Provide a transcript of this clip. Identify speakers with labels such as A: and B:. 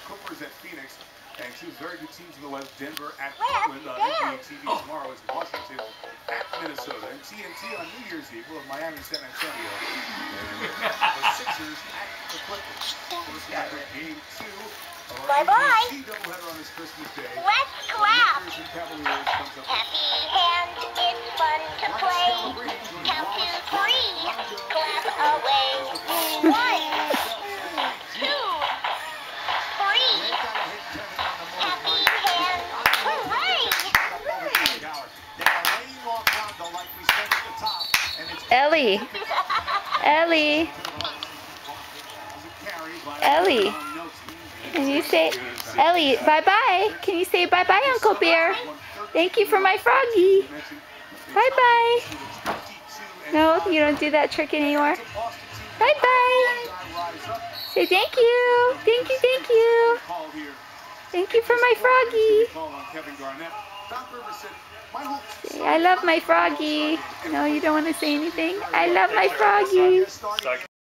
A: Clippers at Phoenix, and two very good teams in the West. Denver at Portland on NBA TV tomorrow is Washington at Minnesota. And TNT on New Year's Eve will have Miami, San Antonio. And the Sixers at the Clippers. First ever game 2 of our ABC doubleheader on this Christmas Day.
B: Let's clap.
A: Lakers and Cavaliers comes up.
B: Happy hands, it's fun to play. Count to 3, clap away. 1, 2, 3. Happy hands, hooray!
C: Ellie. Ellie. Ellie. Can you say, Ellie, bye-bye. Can you say bye-bye, Uncle Bear? Thank you for my froggy. Bye-bye. No, you don't do that trick anymore. Bye-bye. Say thank you. Thank you, thank you. Thank you for my froggy. Say, I love my froggy. No, you don't want to say anything? I love my froggy.